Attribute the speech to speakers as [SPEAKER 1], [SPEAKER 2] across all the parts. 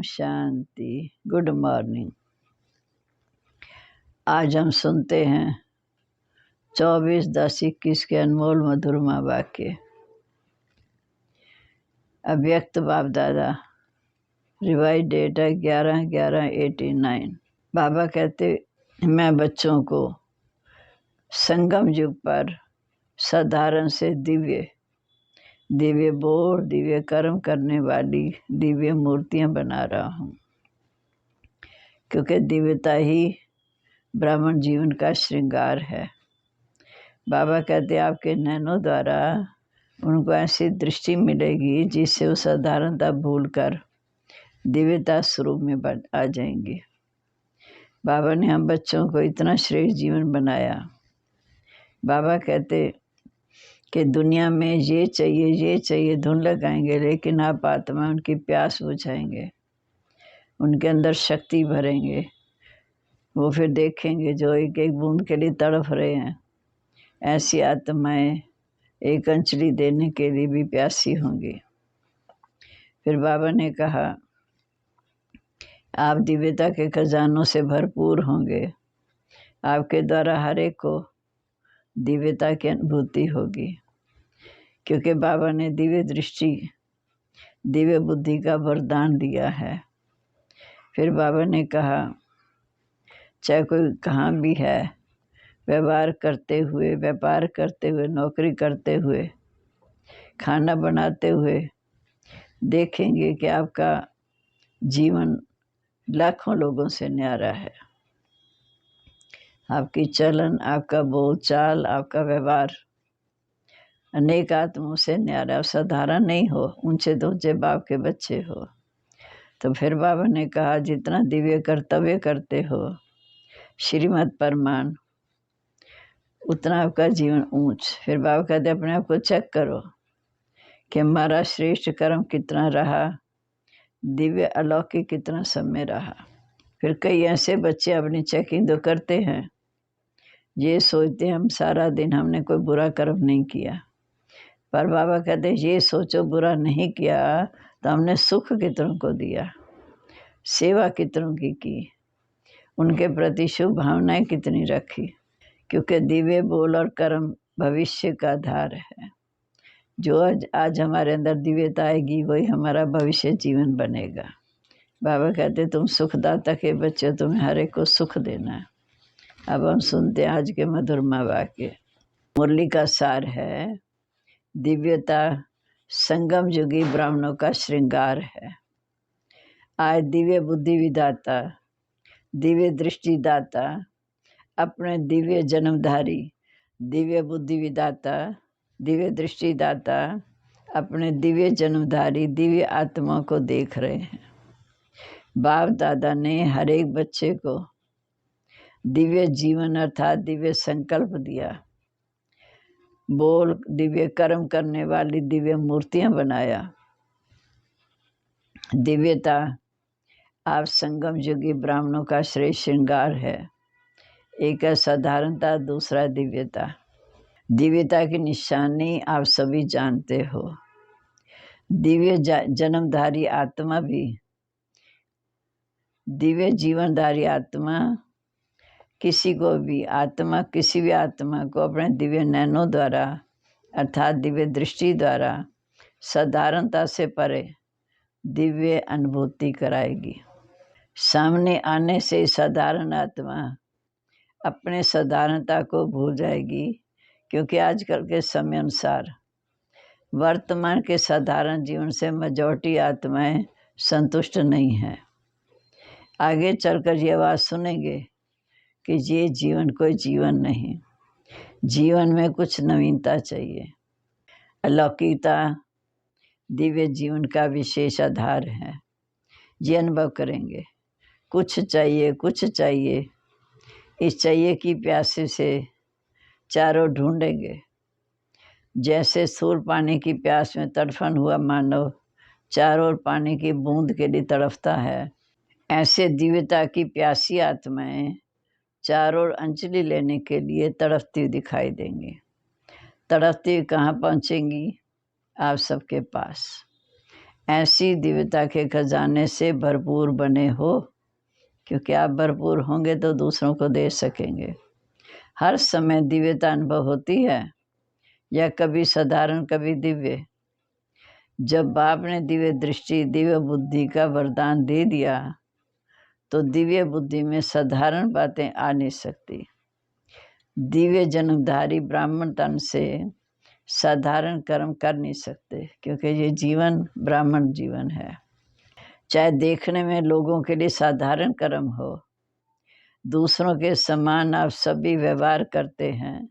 [SPEAKER 1] शांति। Good morning. आज हम सुनते हैं 24/10/21 के अनमोल मधुरमा वाक्य। अव्यक्त बाप दादा, रिवाइज डेट है 11/11/89। बाबा कहते, मैं बच्चों को संगम युग पर साधारण से दिव्य बोध, दिव्य कर्म करने वाली दिव्य मूर्तियां बना रहा हूँ, क्योंकि दिव्यता ही ब्राह्मण जीवन का श्रृंगार है। बाबा कहते, आपके नैनों द्वारा उनको ऐसी दृष्टि मिलेगी जिससे वो साधारणता भूलकर दिव्यता स्वरूप में आ जाएंगे। बाबा ने हम बच्चों को इतना श्रेष्ठ जीवन बनाया। बाबा कहते कि दुनिया में ये चाहिए धुन लगाएंगे, लेकिन आप आत्मा उनकी प्यास बुझाएंगे, उनके अंदर शक्ति भरेंगे। वो फिर देखेंगे जो एक एक बूंद के लिए तड़फ रहे हैं, ऐसी आत्माएं एक अंजलि देने के लिए भी प्यासी होंगी। फिर बाबा ने कहा, आप दिव्यता के खजानों से भरपूर होंगे। आपके द्वारा हर एक को दिव्यता की अनुभूति होगी, क्योंकि बाबा ने दिव्य दृष्टि, दिव्य बुद्धि का वरदान दिया है। फिर बाबा ने कहा, चाहे कोई कहाँ भी है, व्यापार करते हुए, नौकरी करते हुए, खाना बनाते हुए, देखेंगे कि आपका जीवन लाखों लोगों से न्यारा है। आपकी चलन, आपका बोलचाल, आपका व्यवहार अनेक आत्माओं से न्यारा। साधारण नहीं हो, ऊंचे तो ऊंचे बाप के बच्चे हो। तो फिर बाबा ने कहा, जितना दिव्य कर्तव्य करते हो श्रीमद् परमान, उतना आपका जीवन ऊंच। फिर बाबा कहते, अपने आप को चेक करो कि हमारा श्रेष्ठ कर्म कितना रहा, दिव्य अलौकिक कितना समय रहा। फिर कई ऐसे बच्चे अपनी चेकिंग तो करते हैं, ये सोचते हम सारा दिन हमने कोई बुरा कर्म नहीं किया। पर बाबा कहते, ये सोचो बुरा नहीं किया तो हमने सुख कितनों को दिया, सेवा कितनों की, उनके प्रति शुभ भावनाएं कितनी रखी। क्योंकि दिव्य बोल और कर्म भविष्य का आधार है। जो आज हमारे अंदर दिव्यता आएगी, वही हमारा भविष्य जीवन बनेगा। बाबा कहते, तुम सुखदाता के बच्चे, तुम्हें हर एक को सुख देना है। अब हम सुनते हैं आज के मधुरमा वाक्य। मुरली का सार है, दिव्यता संगम युगी ब्राह्मणों का श्रृंगार है। आज दिव्य बुद्धि विदाता, दिव्य दृष्टि दाता, अपने दिव्य जन्मधारी, दिव्य बुद्धि विदाता, दिव्य दृष्टि दाता, अपने दिव्य जन्मधारी दिव्य आत्मा को देख रहे हैं। बाप दादा ने हर एक बच्चे को दिव्य जीवन अर्थात दिव्य संकल्प दिया, बोल दिव्य कर्म करने वाली दिव्य मूर्तियां बनाया। दिव्यता आप संगम युगी ब्राह्मणों का श्रेष्ठ श्रृंगार है। एक है साधारणता, दूसरा दिव्यता। दिव्यता की निशानी आप सभी जानते हो। दिव्य जन्मधारी आत्मा भी, दिव्य जीवनधारी आत्मा किसी भी आत्मा को अपने दिव्य नैनों द्वारा अर्थात दिव्य दृष्टि द्वारा साधारणता से परे दिव्य अनुभूति कराएगी। सामने आने से साधारण आत्मा अपने साधारणता को भूल जाएगी, क्योंकि आजकल के समय अनुसार वर्तमान के साधारण जीवन से मेजॉरिटी आत्माएं संतुष्ट नहीं हैं। आगे चलकर ये बात सुनेंगे कि ये जीवन कोई जीवन नहीं, जीवन में कुछ नवीनता चाहिए। अलौकिकता दिव्य जीवन का विशेष आधार है। ये अनुभव करेंगे, कुछ चाहिए। इस चाहिए की प्यासे से चारों ढूंढेंगे। जैसे स्थूल पानी की प्यास में तड़फन हुआ मानव चारों ओर पानी की बूंद के लिए तड़फता है, ऐसे दिव्यता की प्यासी आत्माएं चारों ओर अंजलि लेने के लिए तड़फती दिखाई देंगी। तड़फती कहाँ पहुँचेंगी? आप सबके पास। ऐसी दिव्यता के खजाने से भरपूर बने हो, क्योंकि आप भरपूर होंगे तो दूसरों को दे सकेंगे। हर समय दिव्यता अनुभव होती है या कभी साधारण कभी दिव्य। जब बाप ने दिव्य दृष्टि दिव्य बुद्धि का वरदान दे दिया तो दिव्य बुद्धि में साधारण बातें आ नहीं सकती। दिव्य जन्मधारी ब्राह्मण तन से साधारण कर्म कर नहीं सकते, क्योंकि ये जीवन ब्राह्मण जीवन है। चाहे देखने में लोगों के लिए साधारण कर्म हो, दूसरों के समान आप सभी व्यवहार करते हैं,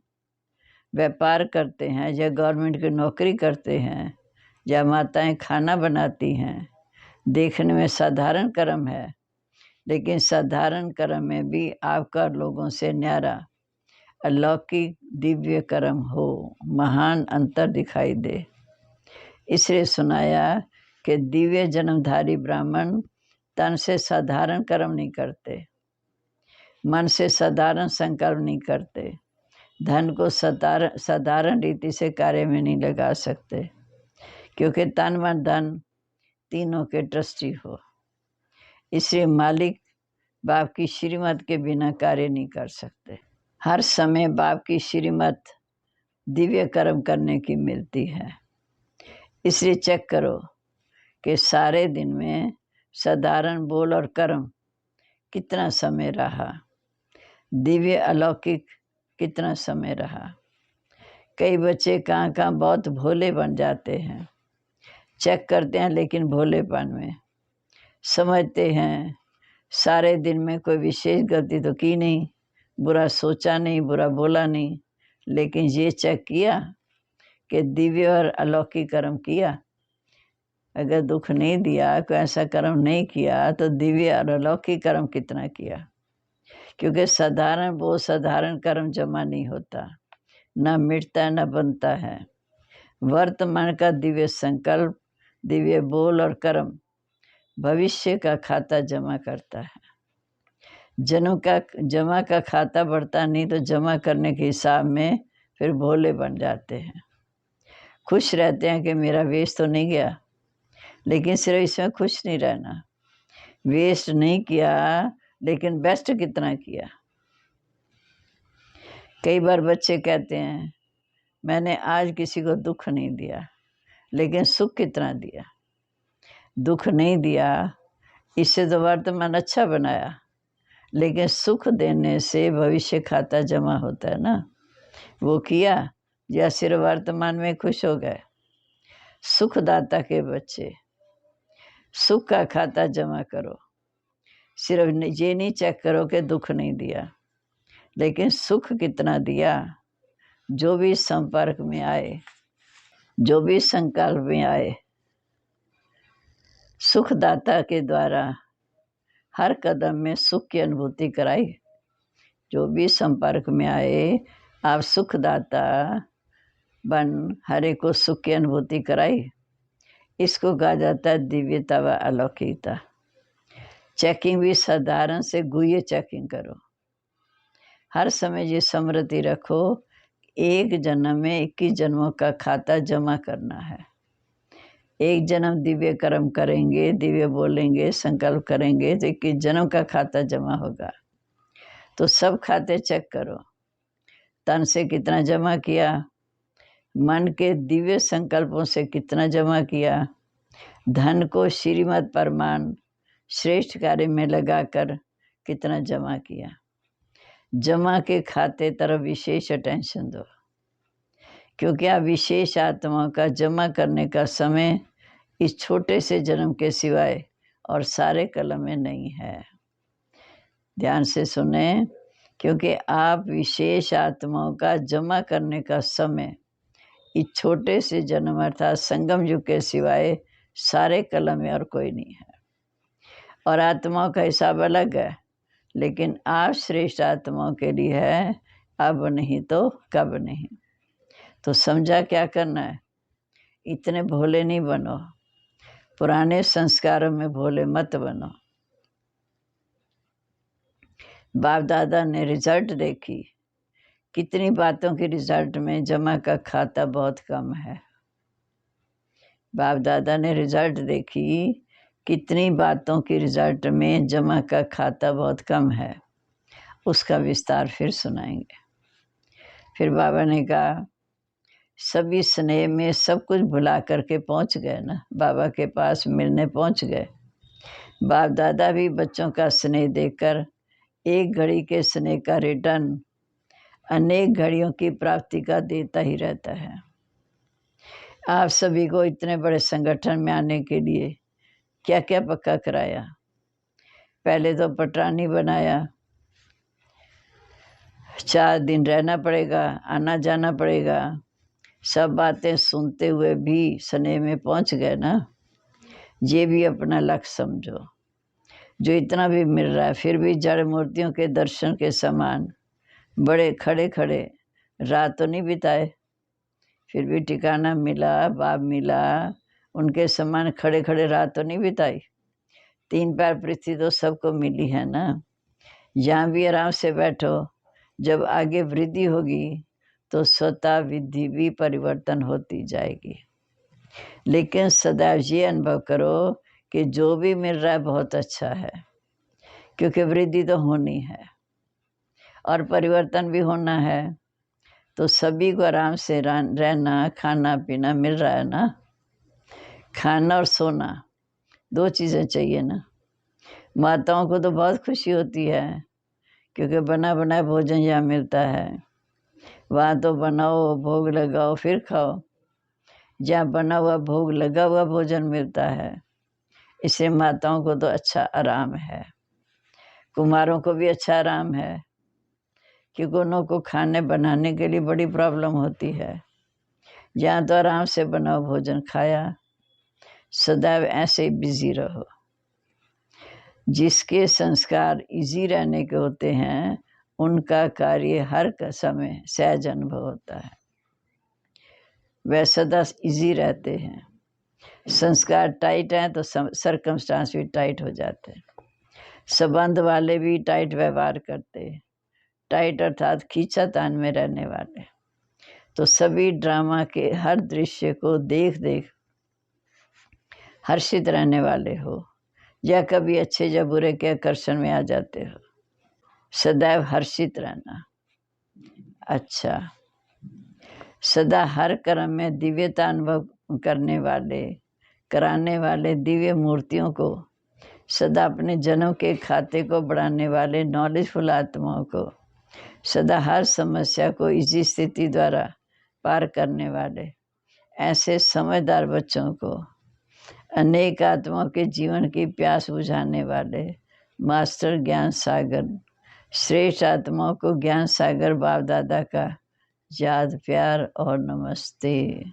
[SPEAKER 1] व्यापार करते हैं, या गवर्नमेंट की नौकरी करते हैं, या माताएं खाना बनाती हैं, देखने में साधारण कर्म है, लेकिन साधारण कर्म में भी आपका लोगों से न्यारा अलौकिक दिव्य कर्म हो, महान अंतर दिखाई दे। इसलिए सुनाया कि दिव्य जन्मधारी ब्राह्मण तन से साधारण कर्म नहीं करते, मन से साधारण संकल्प नहीं करते, धन को साधारण रीति से कार्य में नहीं लगा सकते, क्योंकि तन मन धन तीनों के ट्रस्टी हो। इसलिए मालिक बाप की श्रीमत के बिना कार्य नहीं कर सकते। हर समय बाप की श्रीमत दिव्य कर्म करने की मिलती है। इसलिए चेक करो कि सारे दिन में साधारण बोल और कर्म कितना समय रहा, दिव्य अलौकिक कितना समय रहा। कई बच्चे कहाँ बहुत भोले बन जाते हैं, चेक करते हैं लेकिन भोलेपन में समझते हैं सारे दिन में कोई विशेष गलती तो की नहीं, बुरा सोचा नहीं, बुरा बोला नहीं, लेकिन ये चेक किया कि दिव्य और अलौकिक कर्म किया। अगर दुख नहीं दिया, कोई ऐसा कर्म नहीं किया, तो दिव्य और अलौकिक कर्म कितना किया। क्योंकि साधारण वो साधारण कर्म जमा नहीं होता, न मिटता न बनता है। वर्तमान का दिव्य संकल्प, दिव्य बोल और कर्म भविष्य का खाता जमा करता है। जमा का खाता बढ़ता नहीं, तो जमा करने के हिसाब में फिर भोले बन जाते हैं। खुश रहते हैं कि मेरा वेस्ट तो नहीं गया, लेकिन सिर्फ इसमें खुश नहीं रहना, वेस्ट नहीं किया लेकिन बेस्ट कितना किया। कई बार बच्चे कहते हैं मैंने आज किसी को दुख नहीं दिया, लेकिन सुख कितना दिया। दुख नहीं दिया, इससे तो वर्तमान अच्छा बनाया, लेकिन सुख देने से भविष्य खाता जमा होता है ना। वो किया या सिर्फ वर्तमान में खुश हो गए। सुखदाता के बच्चे, सुख का खाता जमा करो। सिर्फ ये नहीं चेक करो कि दुख नहीं दिया, लेकिन सुख कितना दिया। जो भी संपर्क में आए, जो भी संकल्प में आए, सुखदाता के द्वारा हर कदम में सुख की अनुभूति कराई। जो भी संपर्क में आए, आप सुखदाता बन हर एक को सुख की अनुभूति कराई। इसको कहा जाता है दिव्यता व अलौकिकता। चेकिंग भी साधारण से गुह्य चेकिंग करो। हर समय ये स्मृति रखो, एक जन्म में 21 जन्मों का खाता जमा करना है। एक जन्म दिव्य कर्म करेंगे, दिव्य बोलेंगे, संकल्प करेंगे, तो 21 जन्म का खाता जमा होगा। तो सब खाते चेक करो। तन से कितना जमा किया, मन के दिव्य संकल्पों से कितना जमा किया, धन को श्रीमत परमान श्रेष्ठ कार्य में लगाकर कितना जमा किया। जमा के खाते तरफ विशेष अटेंशन दो, क्योंकि आप विशेष आत्माओं का जमा करने का समय इस छोटे से जन्म के सिवाय और सारे कलम में नहीं है। ध्यान से सुने, क्योंकि आप विशेष आत्माओं का जमा करने का समय इस छोटे से जन्म अर्थात संगम युग के सिवाय सारे कलम में और कोई नहीं है। और आत्माओं का हिसाब अलग है, लेकिन आप श्रेष्ठ आत्माओं के लिए है, अब नहीं तो कब नहीं। तो समझा क्या करना है। इतने भोले नहीं बनो, पुराने संस्कारों में भोले मत बनो। बाप दादा ने रिजल्ट देखी, कितनी बातों के रिजल्ट में जमा का खाता बहुत कम है। बाप दादा ने रिजल्ट देखी, कितनी बातों की रिजल्ट में जमा का खाता बहुत कम है, उसका विस्तार फिर सुनाएंगे। फिर बाबा ने कहा सभी स्नेह में सब कुछ भुला करके पहुंच गए ना, बाबा के पास मिलने पहुंच गए। बाप दादा भी बच्चों का स्नेह देकर एक घड़ी के स्नेह का रिटर्न अनेक घड़ियों की प्राप्ति का देता ही रहता है। आप सभी को इतने बड़े संगठन में आने के लिए क्या क्या पक्का कराया। पहले तो पटरानी बनाया, 4 दिन रहना पड़ेगा, आना जाना पड़ेगा। सब बातें सुनते हुए भी स्नेह में पहुंच गए ना। ये भी अपना लक्ष्य समझो। जो इतना भी मिल रहा है फिर भी जड़ मूर्तियों के दर्शन के समान बड़े खड़े खड़े रात तो नहीं बिताए, फिर भी ठिकाना मिला, बाप मिला, उनके समान खड़े खड़े रात तो नहीं बिताई। 3 पैर पृथ्वी तो सबको मिली है ना। यहाँ भी आराम से बैठो। जब आगे वृद्धि होगी तो स्वतः विधि भी परिवर्तन होती जाएगी। लेकिन सदैव ये अनुभव करो कि जो भी मिल रहा है बहुत अच्छा है, क्योंकि वृद्धि तो होनी है और परिवर्तन भी होना है। तो सभी को आराम से रहना, खाना पीना मिल रहा है ना। खाना और सोना 2 चीज़ें चाहिए ना। माताओं को तो बहुत खुशी होती है क्योंकि बना बनाया भोजन यहाँ मिलता है। वहाँ तो बनाओ, भोग लगाओ, फिर खाओ। जहाँ बना हुआ भोग लगा हुआ भोजन मिलता है, इससे माताओं को तो अच्छा आराम है। कुमारों को भी अच्छा आराम है क्योंकि उन्हों को खाने बनाने के लिए बड़ी प्रॉब्लम होती है। यहाँ तो आराम से बनाओ, भोजन खाया। सदैव ऐसे बिजी रहो। जिसके संस्कार इजी रहने के होते हैं उनका कार्य हर समय सहज अनुभव होता है। वह सदा इजी रहते हैं। संस्कार टाइट हैं तो सरकमस्टांस भी टाइट हो जाते हैं। संबंध वाले भी टाइट व्यवहार करते हैं। टाइट अर्थात खींचातान में रहने वाले। तो सभी ड्रामा के हर दृश्य को देख देख हर्षित रहने वाले हो, या कभी अच्छे या बुरे के आकर्षण में आ जाते हो। सदैव हर्षित रहना। अच्छा, सदा हर कर्म में दिव्यता अनुभव करने वाले, कराने वाले दिव्य मूर्तियों को, सदा अपने जन्म के खाते को बढ़ाने वाले नॉलेजफुल आत्माओं को, सदा हर समस्या को इसी स्थिति द्वारा पार करने वाले ऐसे समझदार बच्चों को, अनेक आत्माओं के जीवन की प्यास बुझाने वाले मास्टर ज्ञान सागर, श्रेष्ठ आत्माओं को ज्ञान सागर बाप दादा का याद, प्यार और नमस्ते।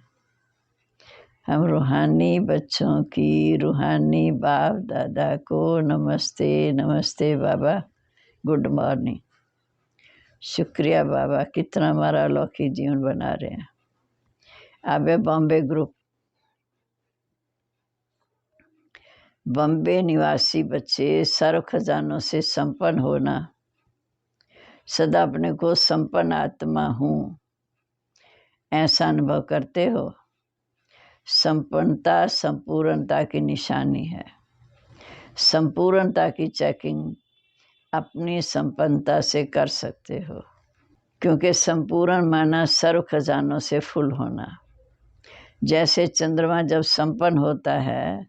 [SPEAKER 1] हम रूहानी बच्चों की रूहानी बाप दादा को नमस्ते। नमस्ते बाबा, गुड मॉर्निंग। शुक्रिया बाबा, कितना हमारा अलौकिक जीवन बना रहे हैं। अब बॉम्बे ग्रुप, बॉम्बे निवासी बच्चे सर्व खजानों से संपन्न होना, सदा अपने को संपन्न आत्मा हूँ ऐसा अनुभव करते हो। संपन्नता संपूर्णता की निशानी है। संपूर्णता की चेकिंग अपनी संपन्नता से कर सकते हो, क्योंकि संपूर्ण माना सर्व खजानों से फुल होना। जैसे चंद्रमा जब संपन्न होता है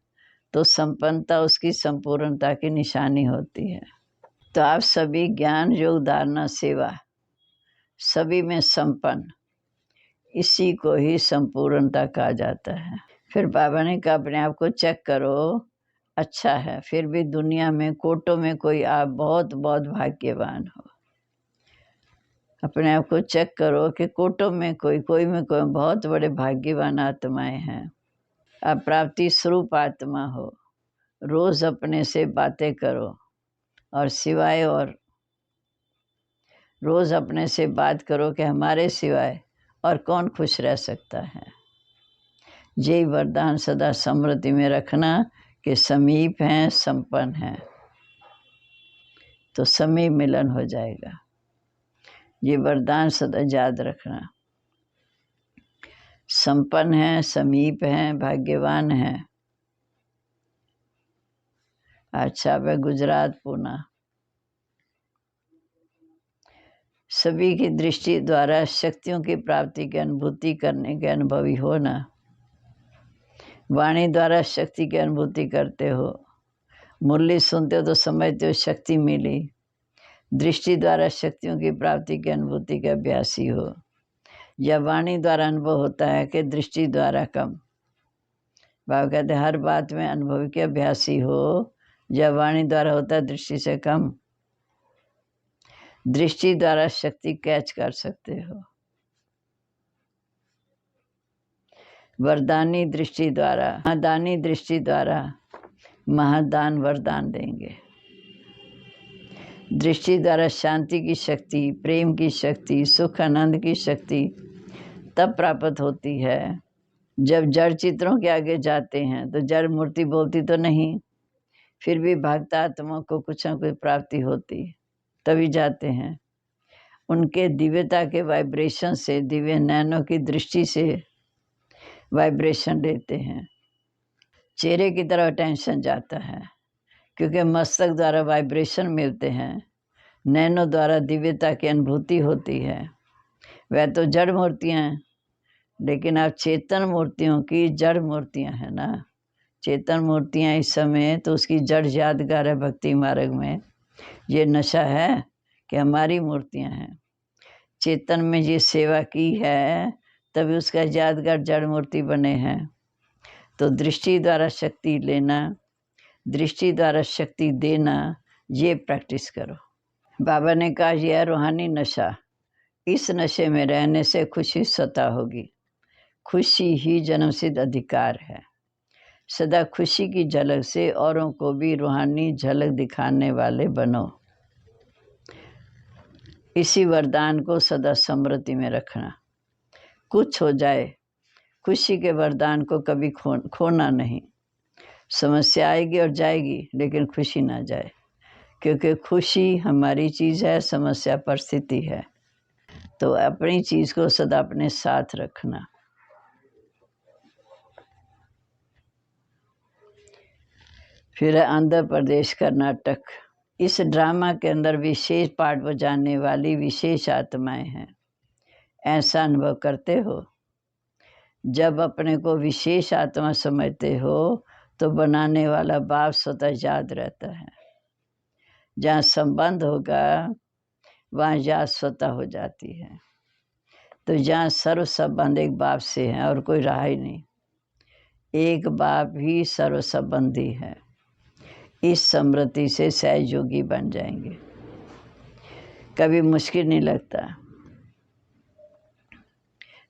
[SPEAKER 1] तो संपन्नता उसकी संपूर्णता की निशानी होती है। तो आप सभी ज्ञान, योग, धारणा, सेवा सभी में संपन्न, इसी को ही संपूर्णता कहा जाता है। फिर बाबा ने कहा अपने आप को चेक करो। अच्छा है, फिर भी दुनिया में कोटों में कोई आप बहुत बहुत भाग्यवान हो। अपने आप को चेक करो कि कोटों में कोई में कोई बहुत बड़े भाग्यवान आत्माएं हैं। आप प्राप्ति स्वरूप आत्मा हो। रोज अपने से बातें करो और सिवाय, और रोज अपने से बात करो कि हमारे सिवाय और कौन खुश रह सकता है। यही वरदान सदा स्मृति में रखना कि समीप हैं, संपन्न हैं, तो समीप मिलन हो जाएगा। ये वरदान सदा याद रखना। संपन्न हैं, समीप हैं, भाग्यवान हैं। अच्छा, वह गुजरात, पूना। सभी की दृष्टि द्वारा शक्तियों की प्राप्ति की अनुभूति करने के अनुभवी हो ना। वाणी द्वारा शक्ति की अनुभूति करते हो, मुरली सुनते हो तो समझते हो शक्ति मिली। दृष्टि द्वारा शक्तियों की प्राप्ति की अनुभूति के अभ्यासी हो, या वाणी द्वारा अनुभव होता है कि दृष्टि द्वारा कम। बाबा कहते हर बात में अनुभव के अभ्यासी हो, या वाणी द्वारा होता है दृष्टि से कम। दृष्टि द्वारा शक्ति कैच कर सकते हो, वरदानी दृष्टि द्वारा, महादानी दृष्टि द्वारा महादान वरदान देंगे। दृष्टि द्वारा शांति की शक्ति, प्रेम की शक्ति, सुख आनंद की शक्ति तब प्राप्त होती है जब जड़ चित्रों के आगे जाते हैं। तो जड़ मूर्ति बोलती तो नहीं, फिर भी भक्त आत्मा को कुछ न कुछ प्राप्ति होती, तभी जाते हैं। उनके दिव्यता के वाइब्रेशन से, दिव्य नैनों की दृष्टि से वाइब्रेशन लेते हैं। चेहरे की तरफ टेंशन जाता है, क्योंकि मस्तक द्वारा वाइब्रेशन मिलते हैं, नैनों द्वारा दिव्यता की अनुभूति होती है। वह तो जड़ मूर्तियाँ हैं, लेकिन आप चेतन मूर्तियों की जड़ मूर्तियाँ हैं ना। चेतन मूर्तियाँ इस समय तो उसकी जड़ यादगार है। भक्ति मार्ग में ये नशा है कि हमारी मूर्तियाँ हैं। चेतन में ये सेवा की है, तभी उसका यादगार जड़ मूर्ति बने हैं। तो दृष्टि द्वारा शक्ति लेना, दृष्टि द्वारा शक्ति देना, ये प्रैक्टिस करो। बाबा ने कहा यह रूहानी नशा, इस नशे में रहने से खुशी स्वतः होगी। खुशी ही जन्मसिद्ध अधिकार है। सदा खुशी की झलक से औरों को भी रूहानी झलक दिखाने वाले बनो। इसी वरदान को सदा स्मृति में रखना। कुछ हो जाए, खुशी के वरदान को कभी खोना नहीं। समस्या आएगी और जाएगी, लेकिन खुशी ना जाए, क्योंकि खुशी हमारी चीज़ है, समस्या परिस्थिति है। तो अपनी चीज़ को सदा अपने साथ रखना। फिर आंध्र प्रदेश, कर्नाटक। इस ड्रामा के अंदर विशेष पार्ट बजाने वाली विशेष आत्माएं हैं। ऐसा अनुभव करते हो? जब अपने को विशेष आत्मा समझते हो तो बनाने वाला बाप स्वतः याद रहता है। जहाँ संबंध होगा वहाँ याद स्वतः हो जाती है। तो जहाँ सर्व संबंध एक बाप से है और कोई रहा ही नहीं, एक बाप ही सर्व संबंधी है। इस स्मृति से सहयोगी बन जाएंगे। कभी मुश्किल नहीं लगता।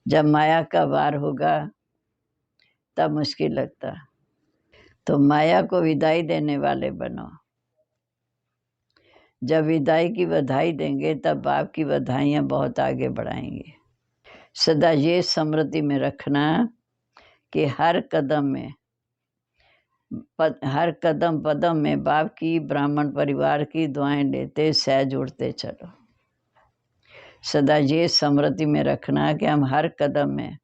[SPEAKER 1] जब माया का वार होगा तब मुश्किल लगता। तो माया को विदाई देने वाले बनो। जब विदाई की बधाई देंगे तब बाप की बधाइयाँ बहुत आगे बढ़ाएंगे। सदा ये स्मृति में रखना कि हर कदम पदम में बाप की, ब्राह्मण परिवार की दुआएं लेते सहज उड़ते चलो। सदा ये स्मृति में रखना कि हम हर कदम में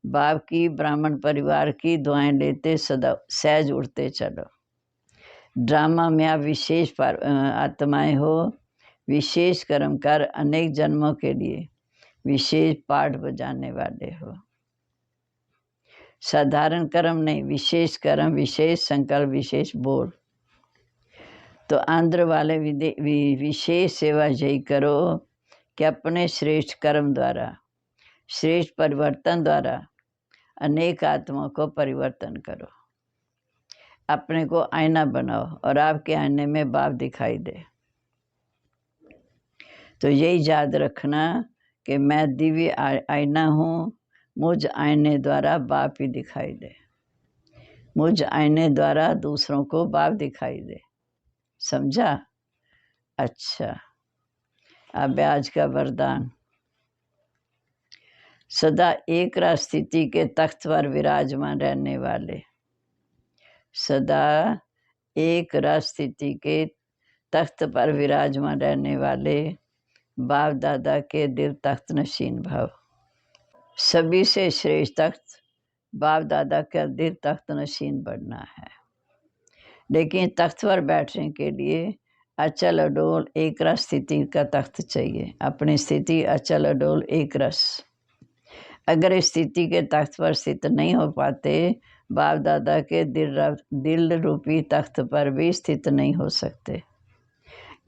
[SPEAKER 1] बाप की, ब्राह्मण परिवार की दुआएं लेते सदा सहज उड़ते चलो। ड्रामा में आप विशेष आत्माएं हो, विशेष कर्म कर अनेक जन्मों के लिए विशेष पाठ बजाने वाले हो। साधारण कर्म नहीं, विशेष कर्म, विशेष संकल्प, विशेष बोल। तो आंध्र वाले विशेष सेवा यही करो कि अपने श्रेष्ठ कर्म द्वारा, श्रेष्ठ परिवर्तन द्वारा अनेक आत्माओं को परिवर्तन करो। अपने को आईना बनाओ और आपके आईने में बाप दिखाई दे। तो यही याद रखना कि मैं दिव्य आईना हूँ। मुझ आईने द्वारा बाप ही दिखाई दे। मुझ आईने द्वारा दूसरों को बाप दिखाई दे। समझा? अच्छा, अब आज का वरदान। सदा एक रस स्थिति के तख्त पर विराजमान रहने वाले, सदा एक रस स्थिति के तख्त पर विराजमान रहने वाले बाप दादा के दिल तख्त नशीन भाव। सभी से श्रेष्ठ तख्त बाप दादा का दिल तख्त नशीन बनना है। लेकिन तख्त पर बैठने के लिए अचल अडोल एक रस स्थिति का तख्त चाहिए। अपनी स्थिति अचल अडोल एक रस, अगर इस स्थिति के तख्त पर स्थित नहीं हो पाते, बाप दादा के दिल रूपी तख्त पर भी स्थित नहीं हो सकते।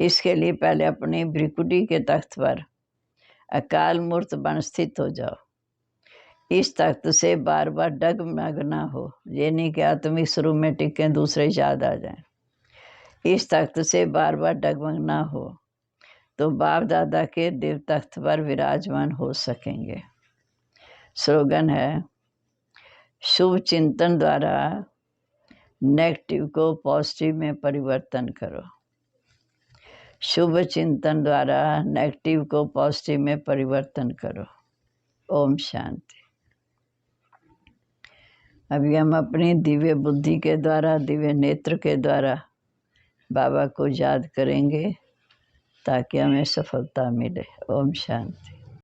[SPEAKER 1] इसके लिए पहले अपनी भ्रिकुटी के तख्त पर अकाल मूर्त बन स्थित हो जाओ। इस तख्त से बार बार डगमग ना हो। ये नहीं कि आत्मिक स्वरूप में टिकें दूसरे याद आ जाएं। इस तख्त से बार बार डगमग ना हो तो बाप दादा के दिव्य तख्त पर विराजमान हो सकेंगे। स्लोगन है, शुभ चिंतन द्वारा नेगेटिव को पॉजिटिव में परिवर्तन करो। शुभ चिंतन द्वारा नेगेटिव को पॉजिटिव में परिवर्तन करो। ओम शांति। अभी हम अपनी दिव्य बुद्धि के द्वारा, दिव्य नेत्र के द्वारा बाबा को याद करेंगे ताकि हमें सफलता मिले। ओम शांति।